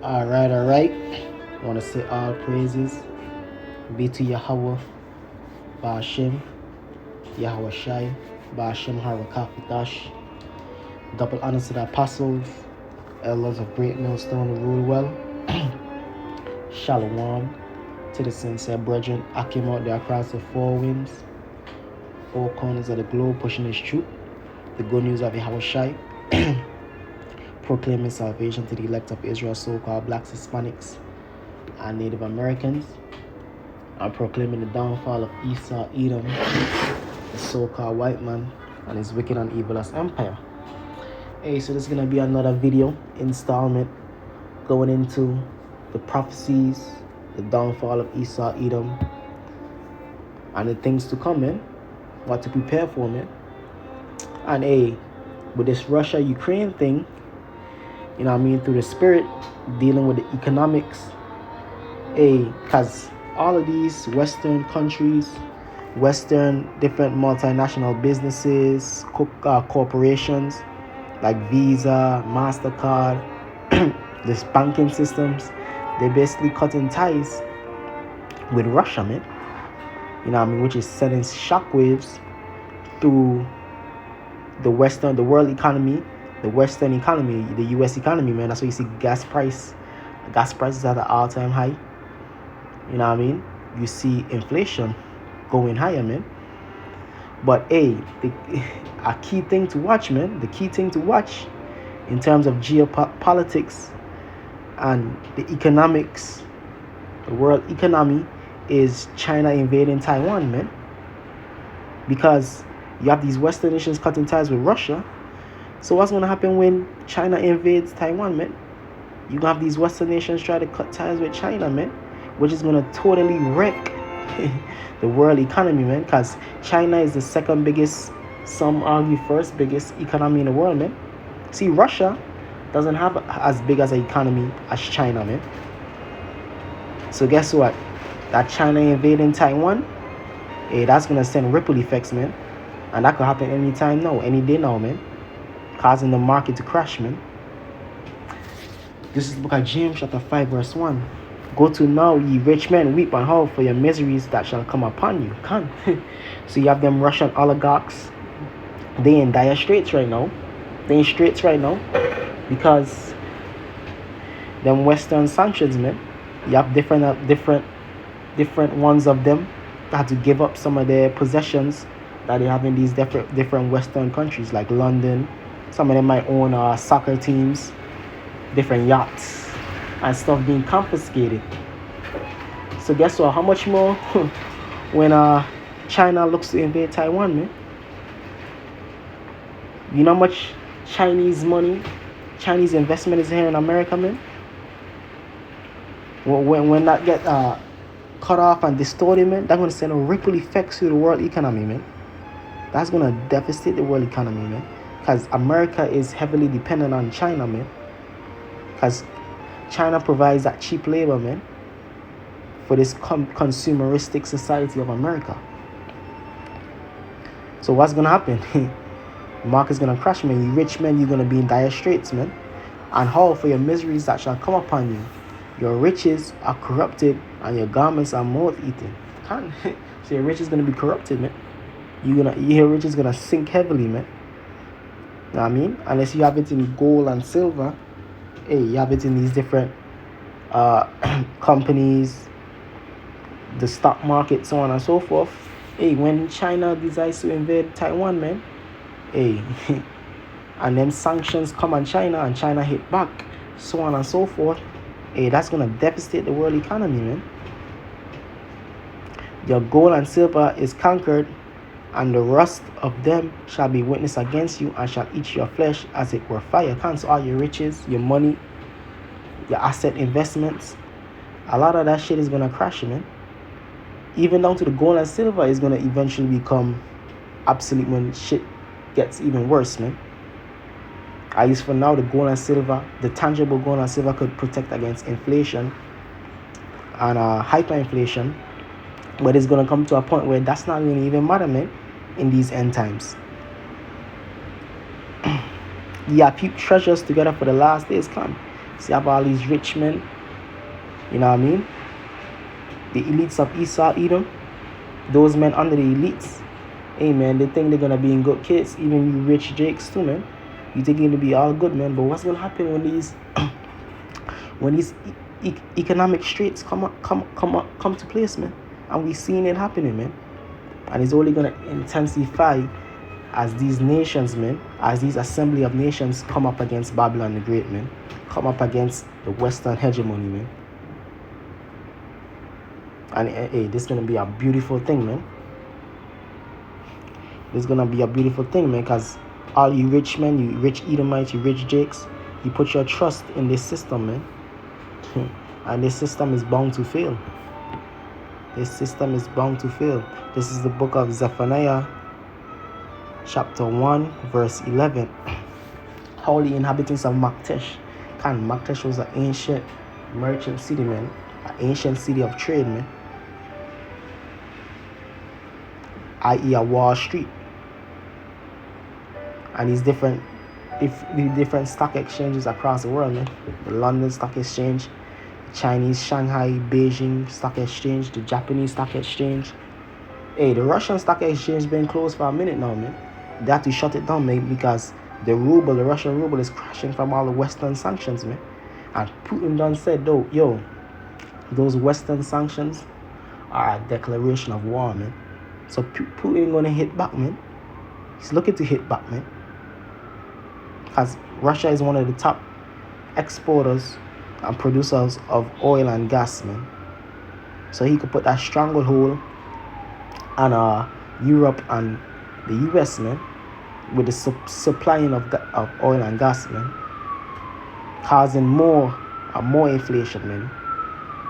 All right. I want to say all praises be to Yahweh, Ba'ashem, Yahweh Shai, Ba'ashem Harakafitash. Double honors to the apostles, elders of Great Millstone who rule well. Shalom to the sincere brethren, I came out there across the four winds, four corners of the globe, pushing his truth, the good news of Yahweh Shai, proclaiming salvation to the elect of Israel, so-called blacks, Hispanics, and Native Americans. I'm proclaiming the downfall of Esau, Edom, the so-called white man, and his wicked and evilest empire. Hey, so this is gonna be another video installment going into the prophecies, the downfall of Esau, Edom, and the things to come, man. What to prepare for, man. And hey, with this Russia-Ukraine thing, you know what I mean, through the spirit, dealing with the economics, because all of these Western countries, Western different multinational businesses, corporations like Visa, MasterCard, these banking systems, they're basically cutting ties with Russia, man. You know what I mean, which is sending shockwaves through the world economy, the Western economy, the US economy, man. That's why you see gas prices at an all-time high. You know what I mean? You see inflation going higher, man. But hey, a key thing to watch, man. The key thing to watch in terms of geopolitics and the economics, the world economy, is China invading Taiwan, man. Because you have these Western nations cutting ties with Russia. So what's going to happen when China invades Taiwan, man? You're going to have these Western nations try to cut ties with China, man, which is going to totally wreck the world economy, man, because China is the second biggest, some argue first biggest economy in the world, man. See, Russia doesn't have as big as an economy as China, man. So guess what? That China invading Taiwan, that's going to send ripple effects, man. And that could happen anytime now, any day now, man, causing the market to crash, man. This is the book of James chapter 5 verse 1. Go to now, ye rich men, weep and howl for your miseries that shall come upon you. Come. So you have them Russian oligarchs. They in dire straits right now. Because them Western sanctions, man. You have different ones of them that had to give up some of their possessions that they have in these different Western countries like London. Some of them might own soccer teams, different yachts, and stuff being confiscated. So guess what? How much more when China looks to invade Taiwan, man? You know how much Chinese money, Chinese investment is here in America, man? When that get cut off and distorted, man, that's going to send a ripple effects to the world economy, man. That's going to devastate the world economy, man. Because America is heavily dependent on China, man. Because China provides that cheap labor, man, for this consumeristic society of America. So what's going to happen? The market's going to crash, man. You rich men, you're going to be in dire straits, man. And howl for your miseries that shall come upon you. Your riches are corrupted and your garments are moth-eaten. So your riches is going to be corrupted, man. Your riches is going to sink heavily, man. You know what I mean? Unless you have it in gold and silver. You have it in these different companies, the stock market, so on and so forth. When China decides to invade Taiwan, man, and them sanctions come on China and China hit back, so on and so forth, that's going to devastate the world economy, man. Your gold and silver is conquered, and the rust of them shall be witness against you and shall eat your flesh as it were fire. Cancel all your riches, your money, your asset investments. A lot of that shit is going to crash, man. Even down to the gold and silver is going to eventually become obsolete when shit gets even worse, man. At least for now, the gold and silver, the tangible gold and silver could protect against inflation and hyperinflation. But it's going to come to a point where that's not going to even matter, man, in these end times. Yeah, keep treasures together for the last days come. See, have all these rich men, you know what I mean? The elites of Esau, Edom, those men under the elites. Hey, man, they think they're going to be in good case. Even you rich Jakes too, man. You think you're going to be all good, man. But what's going to happen when these economic straits come to place, man? And we seen it happening, man. And it's only going to intensify as these nations, man, as these assembly of nations come up against Babylon the Great, man. Come up against the Western hegemony, man. And hey, this is going to be a beautiful thing, man. This is going to be a beautiful thing, man, because all you rich men, you rich Edomites, you rich Jakes, you put your trust in this system, man. And this system is bound to fail. This system is bound to fail. This is the book of Zephaniah, chapter 1, verse 11. How the inhabitants of Maktesh. Maktesh was an ancient merchant city, man. An ancient city of trade, man. I.e. a Wall Street. And these different stock exchanges across the world, man. The London Stock Exchange, the Chinese Shanghai, Beijing Stock Exchange, the Japanese Stock Exchange. Hey, the Russian Stock Exchange been closed for a minute now, man. They had to shut it down, man, because the Russian ruble is crashing from all the Western sanctions, man. And Putin done said, though, yo, those Western sanctions are a declaration of war, man. So Putin gonna hit back, man. He's looking to hit back, man. Because Russia is one of the top exporters and producers of oil and gas, man. So he could put that stranglehold on Europe and the US, man, with the supplying of oil and gas, man, causing more inflation, man,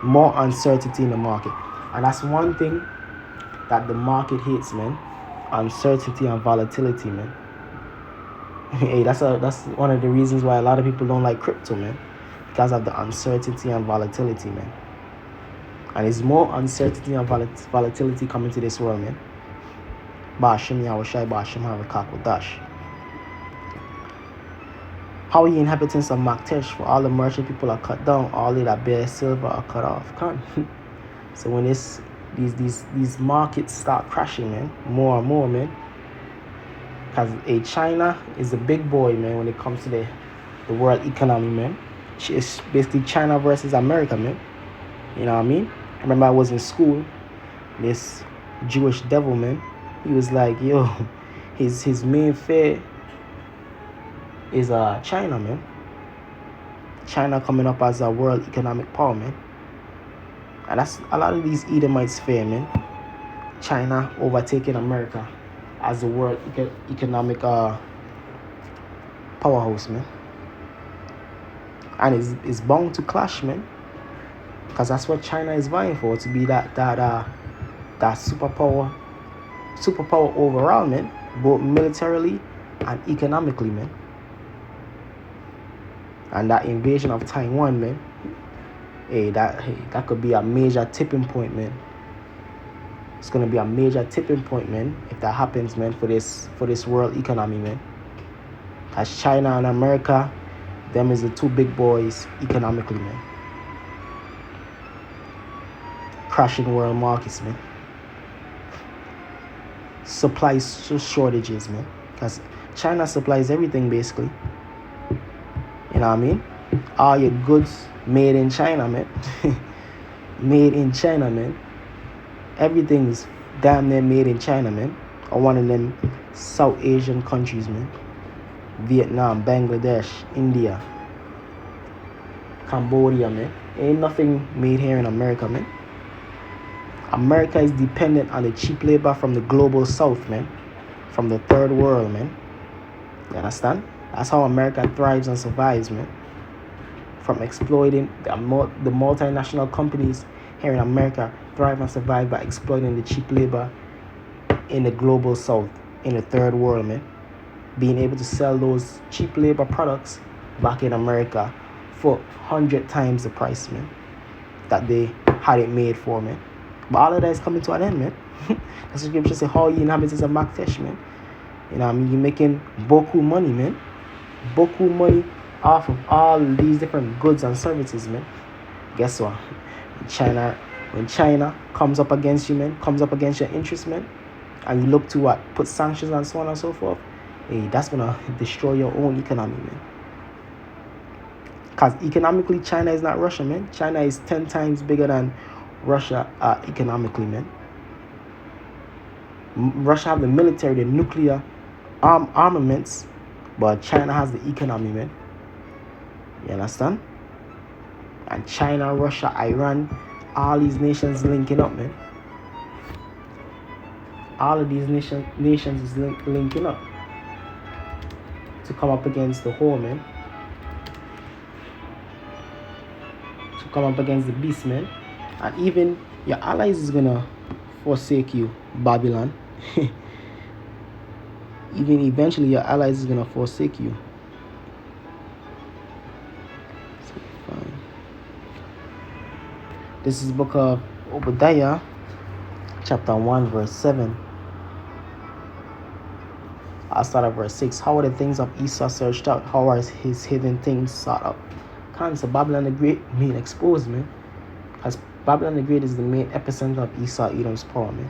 more uncertainty in the market. And that's one thing that the market hates, man. Uncertainty and volatility, man. Hey, that's one of the reasons why a lot of people don't like crypto, man, because of the uncertainty and volatility, man. And it's more uncertainty and volatility coming to this world, man. Bashim Yahushai, Bashim Harakakodash. How are the inhabitants of Maktesh? For all the merchant people are cut down, all of that bare silver are cut off. So when these markets start crashing, man, more and more, man. Because China is a big boy, man, when it comes to the world economy, man. It's basically China versus America, man. You know what I mean? I remember I was in school. This Jewish devil, man, he was like, yo, his main fear is China, man. China coming up as a world economic power, man. And that's a lot of these Edomites fear, man. China overtaking America as the world economic powerhouse, man. And it's bound to clash, man. Because that's what China is vying for, to be that superpower overall, man. Both militarily and economically, man. And that invasion of Taiwan, man. That could be a major tipping point, man. It's gonna be a major tipping point, man, if that happens, man, for this world economy, man. As China and America, them is the two big boys economically, man. Crashing world markets, man. Supply shortages, man. Because China supplies everything, basically. You know what I mean? All your goods made in China, man. Made in China, man. Everything is damn near made in China, man. Or one of them South Asian countries, man. Vietnam, Bangladesh, India, Cambodia, man. Ain't nothing made here in America, man. America is dependent on the cheap labor from the global south, man. From the third world, man. You understand? That's how America thrives and survives, man. From exploiting the multinational companies here in America thrive and survive by exploiting the cheap labor in the global south, in the third world, man. Being able to sell those cheap labor products back in America for 100 times the price, man, that they had it made for, man. But all of that is coming to an end, man. That's what scripture say, how you inhabitants of Maktesh, man. You know what I mean? You're making boku money, man. Boku money off of all these different goods and services, man. Guess what? China, when China comes up against you, man, comes up against your interests, man, and you look to what? Put sanctions and so on and so forth, hey, that's gonna destroy your own economy, man. Because economically, China is not Russia, man. China is 10 times bigger than Russia economically, man. Russia have the military, the nuclear armaments, but China has the economy, man. You understand? And China, Russia, Iran, all these nations linking up, man. All of these nations is linking up to come up against the whole, man. To come up against the beast, man. And even your allies is gonna forsake you, Babylon. Even eventually your allies is gonna forsake you. So fine. This is the book of Obadiah, chapter 1, verse 7. I'll start at verse 6. How are the things of Esau searched out? How are his hidden things sought up? So Babylon the Great being exposed, man. Because Babylon the Great is the main epicenter of Esau Edom's power, man.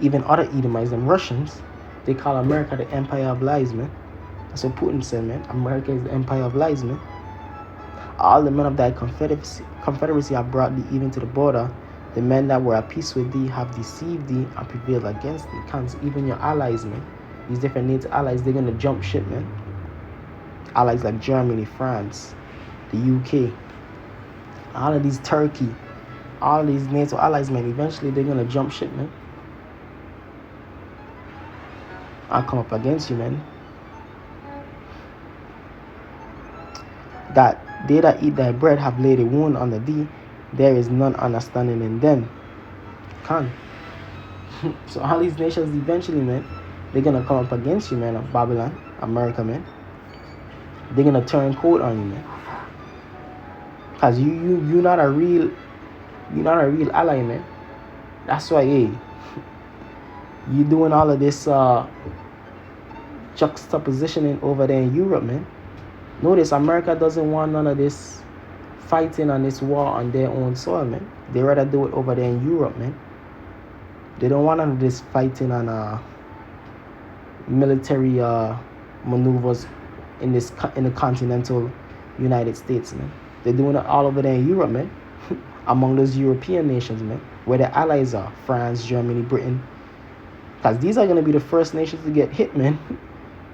Even other Edomites, them Russians, they call America the Empire of Lies, man. That's what Putin said, man. America is the Empire of Lies, man. All the men of thy confederacy have brought thee even to the border. The men that were at peace with thee have deceived thee and prevailed against thee. Even your allies, man. These different NATO allies, they're going to jump ship, man. Allies like Germany, France, the UK, all of these Turkey, all of these NATO allies, man, eventually they're going to jump ship, man. I'll come up against you, man. That they that eat thy bread have laid a wound under thee. There is none understanding in them. So all these nations eventually, man, they're going to come up against you, man, of Babylon, America, man. They're going to turn cold on you, man. Because you're not a real ally, man. That's why, hey, you doing all of this juxtapositioning over there in Europe, man. Notice America doesn't want none of this fighting on this war on their own soil, man. They rather do it over there in Europe, man. They don't want none of this fighting on military maneuvers in the continental United States, man. They're doing it all over there in Europe, man. Among those European nations, man, where their allies are, France, Germany, Britain. Because these are going to be the first nations to get hit, man,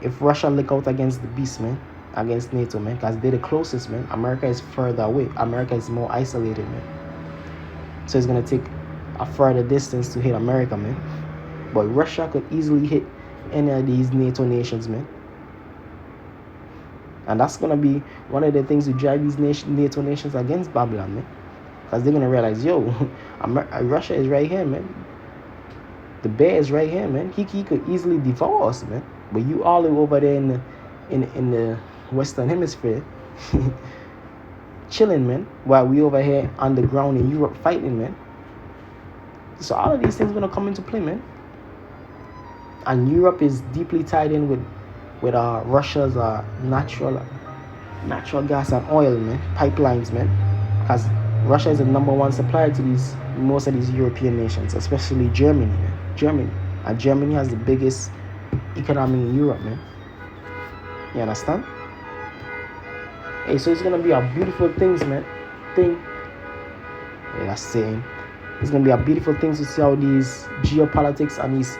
if Russia lick out against the beast, man, against NATO, man, because they're the closest, man. America is further away. America is more isolated, man. So it's going to take a further distance to hit America, man. But Russia could easily hit any of these NATO nations, man. And that's going to be one of the things to drive these NATO nations against Babylon, man. Because they're going to realize, yo, Russia is right here, man. The bear is right here, man. He could easily devour us, man. But you all live over there in the Western Hemisphere chilling, man, while we over here on the ground in Europe fighting, man. So all of these things are going to come into play, man. And Europe is deeply tied in with Russia's natural gas and oil, man, pipelines, man. Because Russia is the #1 supplier to most of these European nations, especially Germany, man. And Germany has the biggest economy in Europe, man. You understand? Hey, so it's gonna be a beautiful thing. Yeah, that's saying. It's gonna be a beautiful thing to see how these geopolitics and these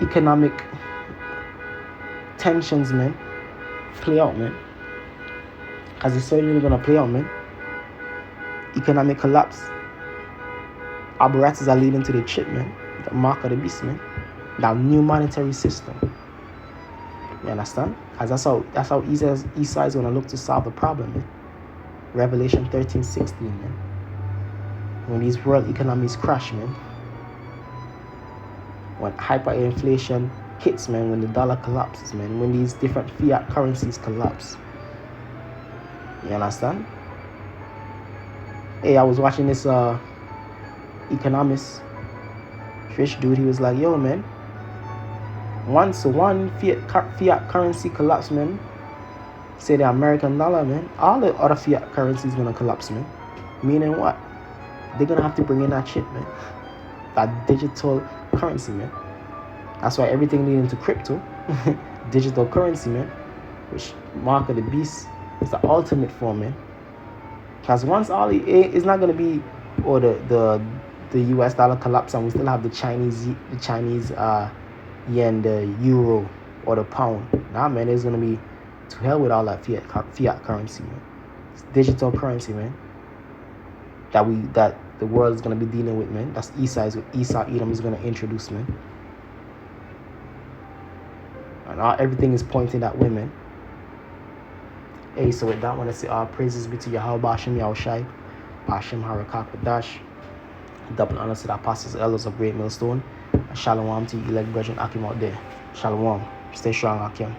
economic tensions, man, play out, man. Because it's certainly gonna play out, man. Economic collapse. Apparatus are leading to the chip, man. The mark of the beast, man. That new monetary system. You understand? Because that's how Esau is gonna look to solve the problem, man. Revelation 13:16, man. When these world economies crash, man. When hyperinflation hits, man. When the dollar collapses, man. When these different fiat currencies collapse. You understand? Hey, I was watching this economist, rich dude. He was like, yo, man, once one fiat currency collapse, man, say the American dollar, man, all the other fiat currencies gonna collapse, man. Meaning what? They're gonna have to bring in that chip, man. That digital currency, man. That's why everything leading to crypto, digital currency, man, which mark of the beast is the ultimate form, man. Because once all it's not gonna be, or the US dollar collapse and we still have the Chinese yen, the euro, or the pound. Nah, man, it's gonna be to hell with all that fiat currency, man. It's digital currency, man. That the world is gonna be dealing with, man. That's Esau Edom is gonna introduce, man. And everything is pointing that way, man. Hey, so with that, I want to say all praises be to Yahweh Bashem Yahushai, Bashem Harakak Dash. Double honor to the apostles, elders of Great Millstone. And shalom to you elect brethren Akim out there. Shalom. Stay strong, Akim.